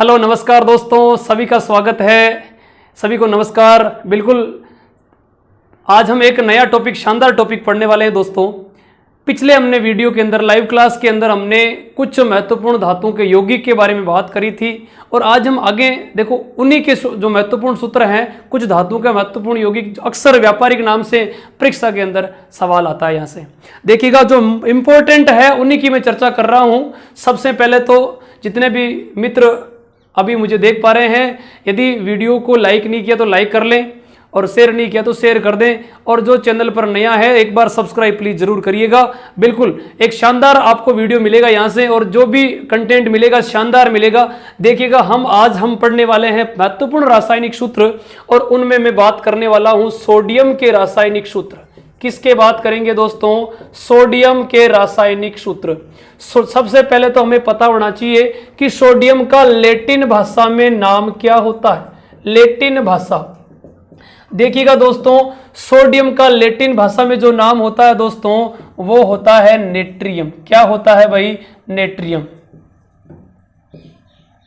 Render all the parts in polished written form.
Hello नमस्कार दोस्तों, सभी का स्वागत है। सभी को नमस्कार। बिल्कुल आज हम एक नया टॉपिक, शानदार टॉपिक पढ़ने वाले हैं दोस्तों। पिछले हमने वीडियो के अंदर, लाइव क्लास के अंदर हमने कुछ महत्वपूर्ण धातुओं के यौगिक के बारे में बात करी थी और आज हम आगे देखो उन्हीं के जो महत्वपूर्ण सूत्र हैं, कुछ धातुओं का महत्वपूर्ण यौगिक अक्सर व्यापारिक नाम से परीक्षा के अंदर सवाल आता है। यहाँ से देखिएगा जो इंपॉर्टेंट है उन्हीं की मैं चर्चा कर रहा हूँ। सबसे पहले तो जितने भी मित्र अभी मुझे देख पा रहे हैं, यदि वीडियो को लाइक नहीं किया तो लाइक कर लें और शेयर नहीं किया तो शेयर कर दें, और जो चैनल पर नया है एक बार सब्सक्राइब प्लीज जरूर करिएगा। बिल्कुल एक शानदार आपको वीडियो मिलेगा यहाँ से, और जो भी कंटेंट मिलेगा शानदार मिलेगा। देखिएगा आज हम पढ़ने वाले हैं महत्वपूर्ण रासायनिक सूत्र, और उनमें मैं बात करने वाला हूं सोडियम के रासायनिक सूत्र। किसके बात करेंगे दोस्तों? सोडियम के रासायनिक सूत्र। सबसे पहले तो हमें पता होना चाहिए कि सोडियम का लैटिन भाषा में नाम क्या होता है। लैटिन भाषा देखिएगा दोस्तों, सोडियम का लैटिन भाषा में जो नाम होता है दोस्तों वो होता है नेट्रियम। क्या होता है भाई? नेट्रियम।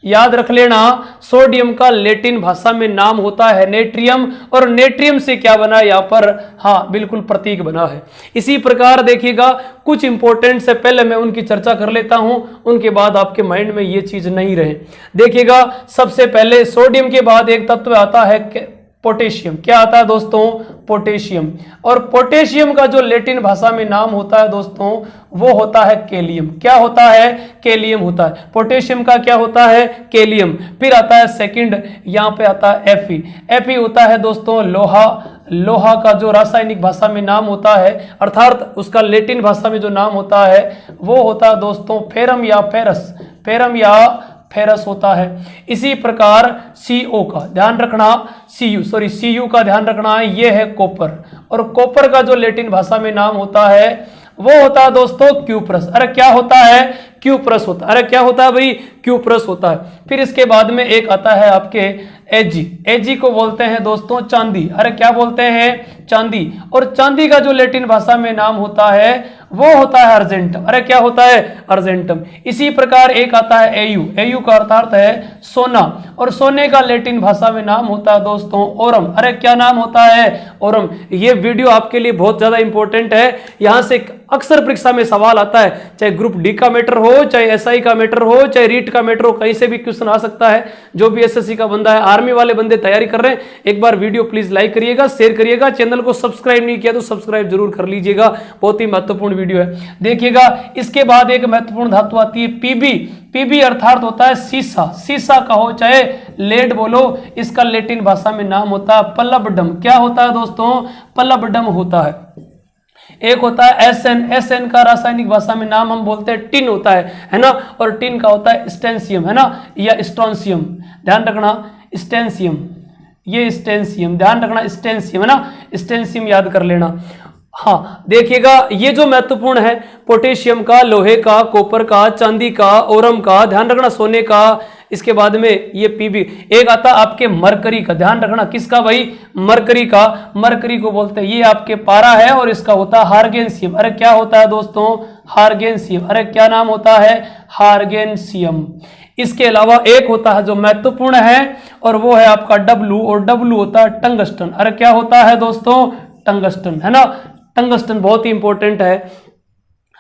याद रख लेना, सोडियम का लैटिन भाषा में नाम होता है नेट्रियम, और नेट्रियम से क्या बना यहाँ पर? हाँ बिल्कुल प्रतीक बना है। इसी प्रकार देखिएगा कुछ इंपॉर्टेंट से पहले मैं उनकी चर्चा कर लेता हूं, उनके बाद आपके माइंड में ये चीज नहीं रहे। देखिएगा सबसे पहले सोडियम के बाद एक तत्व आता है पोटेशियम। क्या आता है दोस्तों? पोटेशियम। और पोटेशियम का जो लैटिन भाषा में नाम होता है दोस्तों वो होता है कैलियम। क्या होता है? कैलियम होता है। पोटेशियम का क्या होता है? कैलियम। फिर आता है सेकंड, यहाँ पे आता है एफी। एफी होता है दोस्तों लोहा। लोहा का जो रासायनिक भाषा में नाम होता है, अर्थात उसका लैटिन भाषा में जो नाम होता है वो होता है दोस्तों फेरम या फेरस। फेरम या फेरस होता है। इसी प्रकार सीओ का ध्यान रखना, सीयू का ध्यान रखना, ये है कॉपर। और कॉपर का जो लैटिन भाषा में नाम होता है वो होता है दोस्तों क्यूप्रस। अरे क्या होता है? क्यूप्रस होता है। अरे क्या होता है भाई? क्यूप्रस होता है। फिर इसके बाद में एक आता है आपके एजी। एजी को बोलते हैं दोस्तों चांदी। अरे क्या बोलते हैं? चांदी। और चांदी का जो लैटिन भाषा में नाम होता है वो होता है अर्जेंटम। अरे क्या होता है? अर्जेंटम। इसी प्रकार एक आता है एयू। एयू का अर्थात है सोना, और सोने का लैटिन भाषा में नाम होता है दोस्तों ओरम। अरे क्या नाम होता है? ओरम। ये वीडियो आपके लिए बहुत ज्यादा इंपॉर्टेंट है। यहां से अक्सर परीक्षा में सवाल आता है, चाहे ग्रुप डी का मैटर हो, चाहे एसआई का मैटर हो, चाहे रीट का मैटर हो, कहीं से भी क्वेश्चन आ सकता है। जो भी एसएससी का बंदा है, आर्मी वाले बंदे तैयारी कर रहे हैं, एक बार वीडियो प्लीज लाइक करिएगा, शेयर करिएगा। चैनल को सब्सक्राइब नहीं किया तो सब्सक्राइब जरूर कर लीजिएगा, बहुत ही महत्वपूर्ण वीडियो है। देखिएगा इसके बाद एक महत्वपूर्ण धातु आती है पीबी। पीबी अर्थात होता है सीसा। सीसा का हो चाहे लेड बोलो, इसका लैटिन भाषा में नाम होता है पल्लबडम। क्या होता है दोस्तों? पल्लबडम होता है। एक होता है एसएन। एसएन का रासायनिक भाषा में नाम हम बोलते हैं टिन होता है ना। और टिन का होता है स्टेंसियम, है ना, या स्ट्रोंसियम। ध्यान रखना स्टेंसियम, ये स्टेंसियम, ध्यान रखना स्टेंसियम, है ना, स्टेंसियम याद कर लेना। हाँ देखिएगा ये जो महत्वपूर्ण है, पोटेशियम का, लोहे का, कॉपर का, चांदी का, ओरम का, ध्यान रखना सोने का। इसके बाद में ये पीबी। एक आता आपके मरकरी का। ध्यान रखना किसका भाई? मरकरी का। मरकरी को बोलते हैं, ये आपके पारा है, और इसका होता है हार्गेंसियम। अरे क्या होता है दोस्तों? हार्गेंसियम। अरे क्या नाम होता है? हार्गेंसियम। इसके अलावा एक होता है जो महत्वपूर्ण है, और वो है आपका डब्लू, और डब्लू होता है टंगस्टन। अरे क्या होता है दोस्तों? टंगस्टन, है ना। टंगस्टन बहुत ही इंपॉर्टेंट है।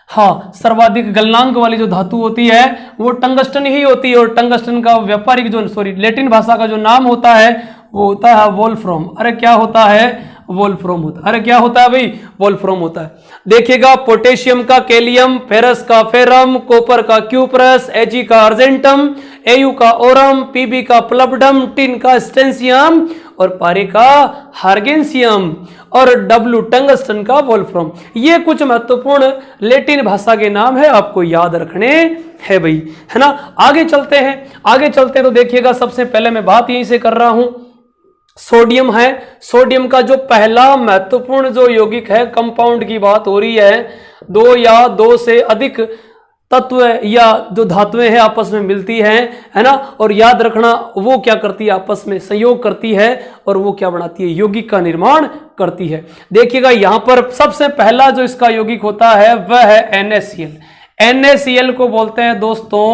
हाँ सर्वाधिक गलनांक वाली जो धातु होती है वो टंगस्टन ही होती है, और टंगस्टन का व्यापारिक जो लैटिन भाषा का जो नाम होता है वो होता है वोल्फ्राम। अरे क्या होता है? वोल्फ्राम होता है। अरे क्या होता है भाई? वोल्फ्राम होता है। देखिएगा पोटेशियम का कैलियम, फेरस का फेरम, कॉपर का क्यूप्रस, एजी का अर्जेंटम, एयू का ओरम, पीबी का प्लबडम, टिन का स्टेंसियम, और पारे का हार्गेंसियम, और डब्लू टंगस्टन का वोल्फ्राम। ये कुछ महत्वपूर्ण लैटिन भाषा के नाम है, आपको याद रखने है भाई, है ना। आगे चलते हैं तो देखिएगा सबसे पहले मैं बात यहीं से कर रहा हूं, सोडियम है। सोडियम का जो पहला महत्वपूर्ण जो यौगिक है, कंपाउंड की बात हो रही है, दो या दो से अधिक तत्व या जो धातुएं हैं आपस में मिलती हैं, है ना। और याद रखना वो क्या करती है? आपस में संयोग करती है, और वो क्या बनाती है? यौगिक का निर्माण करती है। देखिएगा यहां पर सबसे पहला जो इसका यौगिक होता है वह है NaCl। NaCl को बोलते हैं दोस्तों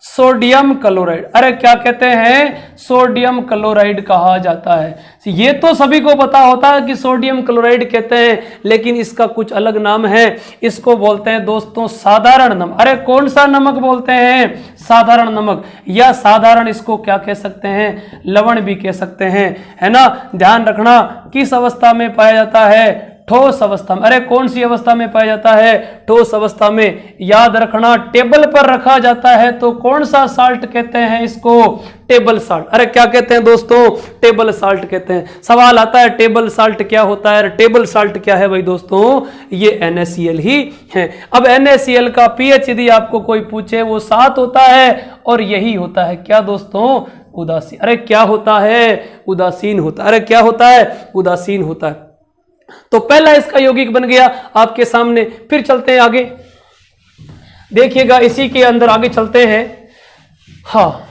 सोडियम क्लोराइड। अरे क्या कहते हैं? सोडियम क्लोराइड कहा जाता है। ये तो सभी को पता होता है कि सोडियम क्लोराइड कहते हैं, लेकिन इसका कुछ अलग नाम है। इसको बोलते हैं दोस्तों साधारण नमक। अरे कौन सा नमक बोलते हैं? साधारण नमक, या साधारण इसको क्या कह सकते हैं? लवण भी कह सकते हैं, है ना। ध्यान रखना किस अवस्था में पाया जाता है? ठोस अवस्था में। अरे कौन सी अवस्था में पाया जाता है? ठोस अवस्था में। याद रखना टेबल पर रखा जाता है तो कौन सा साल्ट कहते हैं इसको? Table salt. अरे क्या कहते हैं दोस्तों? टेबल साल्ट कहते हैं। सवाल आता है टेबल साल्ट क्या होता है? टेबल साल्ट क्या है भाई दोस्तों? ये NaCl ही है। अब NaCl का pH यदि आपको कोई पूछे वो 7 होता है और यही होता है क्या दोस्तों? उदासीन। अरे क्या होता है? उदासीन होता है। अरे क्या होता है? उदासीन होता है। तो पहला इसका यौगिक बन गया आपके सामने। फिर चलते हैं आगे, देखिएगा इसी के अंदर आगे चलते हैं। हाँ,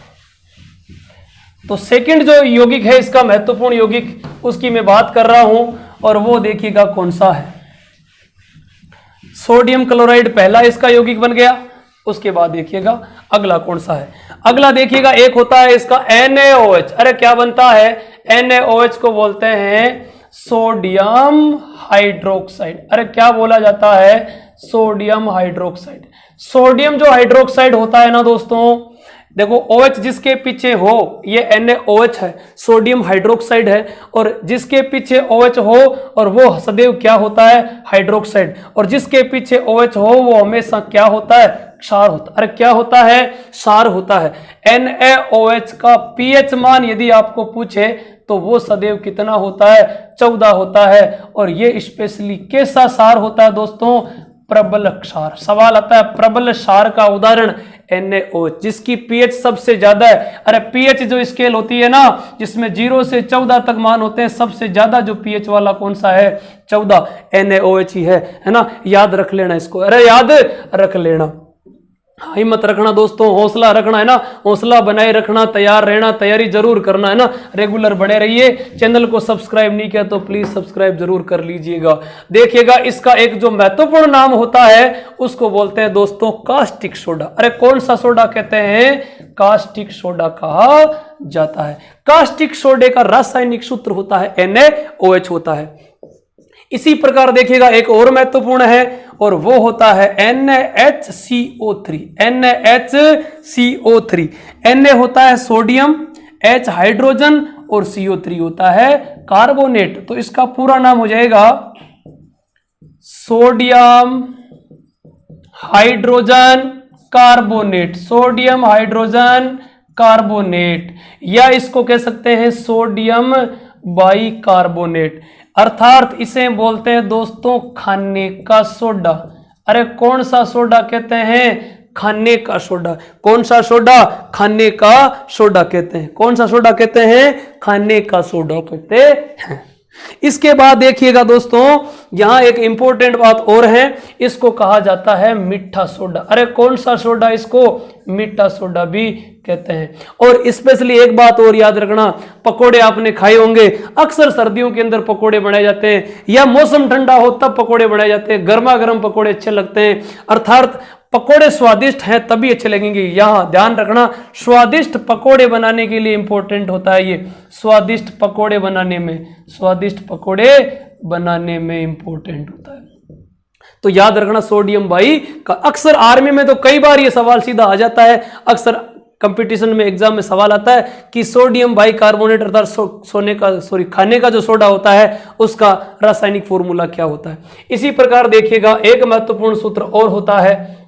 तो सेकंड जो यौगिक है इसका महत्वपूर्ण यौगिक उसकी मैं बात कर रहा हूं, और वो देखिएगा कौन सा है। सोडियम क्लोराइड पहला इसका यौगिक बन गया। उसके बाद देखिएगा अगला कौन सा है। अगला देखिएगा एक होता है इसका NaOH। अरे क्या बनता है? NaOH को बोलते हैं सोडियम हाइड्रोक्साइड। अरे क्या बोला जाता है? Sodium hydroxide. सोडियम जो हाइड्रोक्साइड होता है ना दोस्तों, देखो OH जिसके पीछे हो ये NaOH है, सोडियम हाइड्रोक्साइड है, और जिसके पीछे OH हो और वो सदैव क्या होता है? हाइड्रोक्साइड। और जिसके पीछे OH हो वो हमेशा क्या होता है? क्षार होता है। अरे क्या होता है? क्षार होता है। NaOH का pH मान यदि आपको पूछे तो वो सदैव कितना होता है? 14 होता है। और ये स्पेशली कैसा क्षार होता है दोस्तों? प्रबल क्षार। सवाल आता है प्रबल क्षार का उदाहरण NaOH, जिसकी pH सबसे ज्यादा है। अरे pH जो स्केल होती है ना, जिसमें 0 से 14 तक मान होते हैं, सबसे ज्यादा जो pH वाला कौन सा है? 14। NaOH ही है ना। याद रख लेना इसको। अरे याद रख लेना। हिम्मत रखना दोस्तों, हौसला रखना, है ना। हौसला बनाए रखना, तैयार रहना, तैयारी जरूर करना, है ना। रेगुलर बने रहिए। चैनल को सब्सक्राइब नहीं किया तो प्लीज सब्सक्राइब जरूर कर लीजिएगा। देखिएगा इसका एक जो महत्वपूर्ण नाम होता है उसको बोलते हैं दोस्तों कास्टिक सोडा। अरे कौन सा सोडा कहते हैं? कास्टिक सोडा कहा जाता है। कास्टिक सोडे का रासायनिक सूत्र होता है NaOH होता है। इसी प्रकार देखिएगा एक और महत्वपूर्ण है और वो होता है NaHCO3। NaHCO3। Na होता है सोडियम, H हाइड्रोजन और CO3 होता है कार्बोनेट। तो इसका पूरा नाम हो जाएगा sodium hydrogen carbonate. Sodium hydrogen carbonate, या इसको कह सकते हैं सोडियम बाइकार्बोनेट। अर्थात इसे बोलते हैं दोस्तों खाने का सोडा। अरे कौन सा सोडा कहते हैं? खाने का सोडा। कौन सा सोडा? खाने का सोडा कहते हैं। कौन सा सोडा कहते हैं? खाने का सोडा कहते हैं। इसके बाद देखिएगा दोस्तों यहां एक इंपॉर्टेंट बात और है, इसको कहा जाता है मीठा सोडा। अरे कौन सा सोडा? इसको मीठा सोडा भी कहते हैं। और स्पेशली एक बात और याद रखना, पकोड़े आपने खाए होंगे। अक्सर सर्दियों के अंदर पकोड़े बनाए जाते हैं, या मौसम ठंडा हो तब पकोड़े बनाए जाते हैं। गर्मा गर्म पकोड़े अच्छे लगते हैं। अर्थात पकोड़े स्वादिष्ट हैं तभी अच्छे लगेंगे। यहां ध्यान रखना, स्वादिष्ट पकोड़े बनाने के लिए इंपॉर्टेंट होता है ये। स्वादिष्ट पकोड़े बनाने में, स्वादिष्ट पकोड़े बनाने में इंपॉर्टेंट होता है। तो याद रखना सोडियम बाई का। अक्सर आर्मी में तो कई बार ये सवाल सीधा आ जाता है। अक्सर कंपटीशन में, एग्जाम में सवाल आता है कि सोडियम बाइकार्बोनेट अर्थात खाने का जो सोडा होता है उसका रासायनिक फॉर्मूला क्या होता है। इसी प्रकार देखिएगा एक महत्वपूर्ण सूत्र और होता है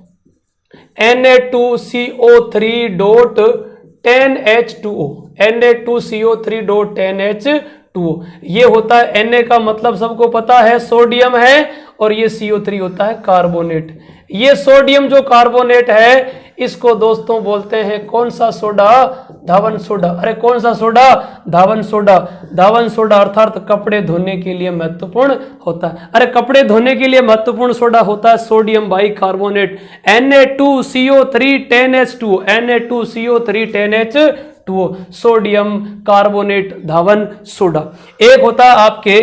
Na2CO3.10H2O। Na2CO3.10H2O ये होता है। Na का मतलब सबको पता है सोडियम है, और ये CO3 होता है कार्बोनेट। ये सोडियम जो कार्बोनेट है इसको दोस्तों बोलते हैं कौन सा सोडा? धावन सोडा। अरे कौन सा सोडा? धावन सोडा। धावन सोडा अर्थात कपड़े धोने के लिए महत्वपूर्ण होता है। अरे कपड़े धोने के लिए महत्वपूर्ण सोडा होता है sodium bicarbonate Na2CO310H2O। Na2CO310H2O sodium carbonate धावन सोडा। एक होता है आपके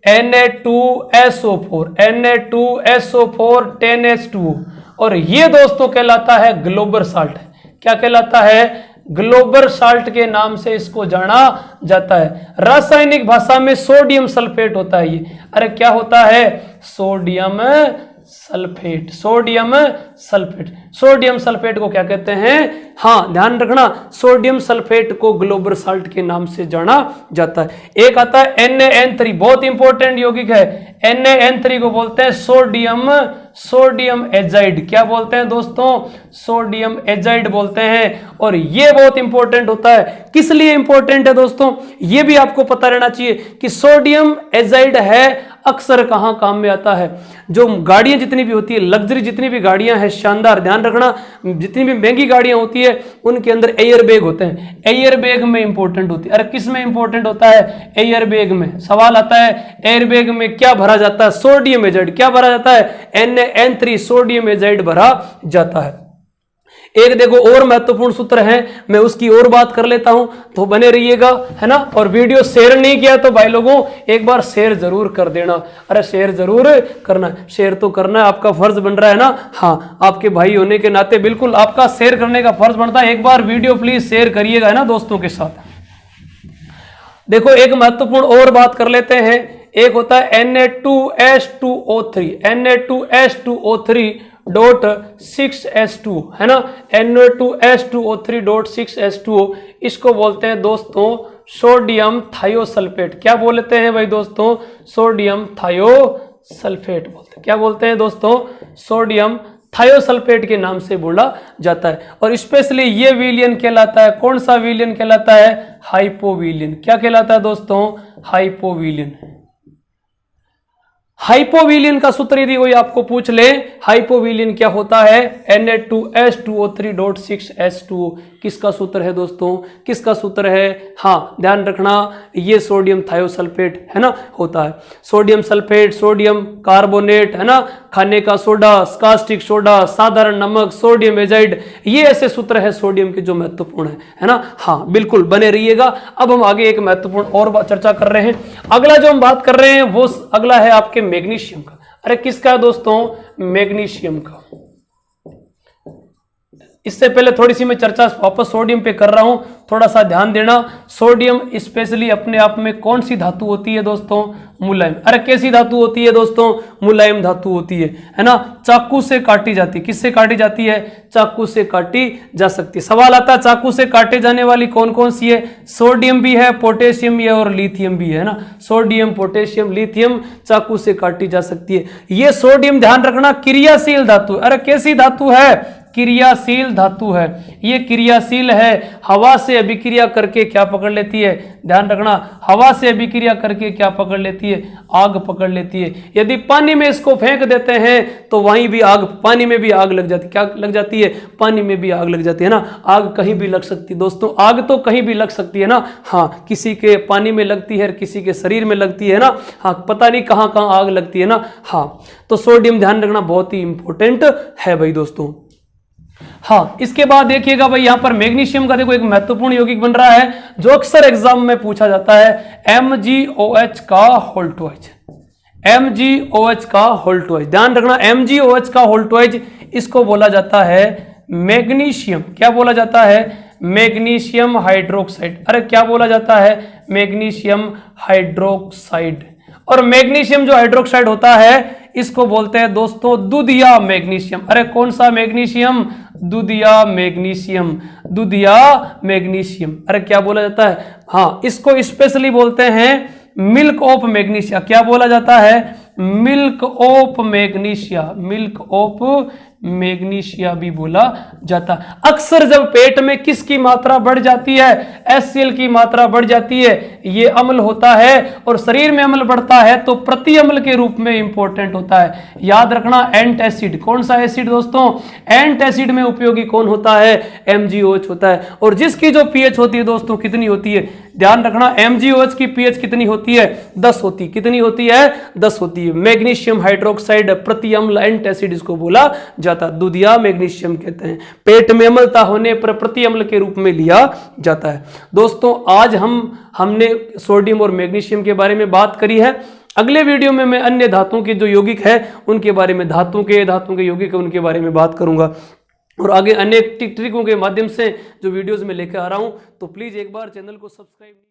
Na2SO4। Na2SO4 10H2O, और ये दोस्तों कहलाता है ग्लोबल साल्ट। क्या कहलाता है? ग्लोबल साल्ट के नाम से इसको जाना जाता है। रासायनिक भाषा में सोडियम सल्फेट होता है ये। अरे क्या होता है? Sodium sulphate. Sodium sulphate. Sodium sulphate को क्या कहते हैं? हाँ ध्यान रखना, सोडियम सल्फेट को ग्लोबल साल्ट के नाम से जाना जाता है। एक आता है NaN3, बहुत इंपॉर्टेंट यौगिक है। NaN3 को बोलते हैं सोडियम एजाइड। क्या बोलते हैं दोस्तों? सोडियम एजाइड बोलते हैं। और ये बहुत इंपॉर्टेंट होता है। किस लिए इंपॉर्टेंट है दोस्तों? ये भी आपको पता रहना चाहिए कि सोडियम एजाइड है अक्सर कहां काम में आता है? जो गाड़ियां जितनी भी होती है, लग्जरी जितनी भी गाड़ियां हैं, शानदार, ध्यान रखना, जितनी भी महंगी गाड़ियां होती है उनके अंदर एयर बैग होते हैं। एयर बैग में इंपॉर्टेंट होती है। अरे किस में इंपॉर्टेंट होता है? एयर बैग में। सवाल आता है एयर बैग में क्या भरा जाता है? Sodium azide. क्या भरा जाता है? NaN3 सोडियम एजाइड भरा जाता है। एक देखो और महत्वपूर्ण सूत्र है, मैं उसकी और बात कर लेता हूं, तो बने रहिएगा, है ना। और वीडियो शेयर नहीं किया तो भाई लोगों एक बार शेयर जरूर कर देना। अरे शेयर जरूर करना, शेयर तो करना है, आपका फर्ज बन रहा है ना। हाँ, आपके भाई होने के नाते बिल्कुल आपका शेयर करने का फर्ज बनता है। एक बार वीडियो प्लीज शेयर करिएगा, है ना दोस्तों के साथ। देखो एक महत्वपूर्ण और बात कर लेते हैं। एक होता है Na2H2O3, Na2H2O3.6H2, है ना। Na2H2O3.6H2O, इसको बोलते हैं दोस्तों सोडियम थायोसल्फेट। क्या बोलते हैं भाई दोस्तों? सोडियम थायोसल्फेट बोलते हैं। क्या बोलते हैं दोस्तों? सोडियम थायोसल्फेट के नाम से बोला जाता है। और स्पेशली ये विलियन कहलाता है, कौन सा विलियन कहलाता है? हाइपोविलियन। क्या कहलाता है दोस्तों? हाइपोविलियन। हाइपोविलियन का सूत्र यदि कोई आपको पूछ ले, हाइपोविलियन क्या होता है? Na2H2O3.6H2O। किसका सूत्र है दोस्तों? किसका सूत्र है? हाँ ध्यान रखना, ये सोडियम थायोसल्फेट, है ना, होता है। सोडियम सल्फेट, सोडियम कार्बोनेट, है ना, खाने का सोडा, कास्टिक सोडा, साधारण नमक, सोडियम एजाइड, ये ऐसे सूत्र है सोडियम के जो महत्वपूर्ण है ना। हाँ बिल्कुल बने रहिएगा। अब हम आगे एक महत्वपूर्ण और चर्चा कर रहे हैं। अगला जो हम बात कर रहे हैं वो अगला है आपके मैग्नीशियम का। अरे किसका है दोस्तों? मैग्नीशियम का। इससे पहले थोड़ी सी मैं चर्चा वापस सोडियम पे कर रहा हूं, थोड़ा सा ध्यान देना। सोडियम स्पेशली अपने आप में कौन सी धातु होती है दोस्तों? मुलायम। अरे कैसी धातु होती है दोस्तों? मुलायम धातु होती है ना। चाकू से काटी जाती है। किससे काटी जाती है? चाकू से काटी जा सकती है। सवाल आता है चाकू से काटे जाने वाली कौन कौन सी है? सोडियम भी है, पोटेशियम भी है और लिथियम भी है ना। सोडियम, पोटेशियम, लिथियम चाकू से काटी जा सकती है। ये सोडियम ध्यान रखना क्रियाशील धातु। अरे कैसी धातु है? क्रियाशील धातु है। ये क्रियाशील है, हवा से अभिक्रिया करके क्या पकड़ लेती है? ध्यान रखना, हवा से अभिक्रिया करके क्या पकड़ लेती है? आग पकड़ लेती है। यदि पानी में इसको फेंक देते हैं तो वहीं भी आग, पानी में भी आग लग जाती है। क्या लग जाती है? पानी में भी आग लग जाती है ना। आग कहीं भी लग सकती है दोस्तों, आग तो कहीं भी लग सकती है ना। हाँ, किसी के पानी में लगती है, किसी के शरीर में लगती है ना। हाँ, पता नहीं कहां कहां आग लगती है ना। हाँ, तो सोडियम ध्यान रखना बहुत ही इंपॉर्टेंट है भाई दोस्तों। हाँ, इसके बाद देखिएगा भाई यहां पर मैग्नीशियम का देखो एक महत्वपूर्ण यौगिक बन रहा है जो अक्सर एग्जाम में पूछा जाता है, MgOH का होल ट्वाइस। MgOH का होल ट्वाइस, ध्यान रखना, MgOH का होल ट्वाइस, इसको बोला जाता है मैग्नीशियम। क्या बोला जाता है? Magnesium hydroxide. अरे क्या बोला जाता है? Magnesium hydroxide. और मैग्नीशियम जो हाइड्रोक्साइड होता है इसको बोलते हैं दोस्तों दुधिया मैग्नीशियम। अरे कौन सा मैग्नीशियम? दुधिया मैग्नीशियम। दुधिया मैग्नीशियम। अरे क्या बोला जाता है? हाँ, इसको स्पेशली बोलते हैं मिल्क ऑफ मैग्नीशिया। क्या बोला जाता है? Milk of magnesia. Milk of magnesia भी बोला जाता है। अक्सर जब पेट में किसकी मात्रा बढ़ जाती है? HCl की मात्रा बढ़ जाती है, ये अम्ल होता है। और शरीर में अम्ल बढ़ता है तो प्रति अम्ल के रूप में इंपॉर्टेंट होता है। याद रखना, एंटासिड। कौन सा एसिड दोस्तों? एंटासिड में उपयोगी कौन होता है? MgOH होता है। और जिसकी जो pH होती है दोस्तों कितनी होती है? ध्यान रखना, MgOH की pH कितनी होती है? 10 होती। कितनी होती है? 10 होती है। मैग्नीशियम हाइड्रोक्साइड प्रति अम्ल एंटासिड इसको बोला जाता, दुधिया मैग्नीशियम कहते हैं। पेट में अम्लता होने पर प्रति अम्ल के रूप में लिया जाता है। दोस्तों आज हमने सोडियम और मैग्नीशियम के बारे में बात करी है। अगले वीडियो में मैं अन्य धातुओं के जो यौगिक है उनके बारे में, धातुओं के यौगिक है उनके बारे में बात करूंगा। और आगे अन्य ट्रिकों के माध्यम से जो वीडियोस में लेकर आ रहा हूं, तो प्लीज एक बार चैनल को सब्सक्राइब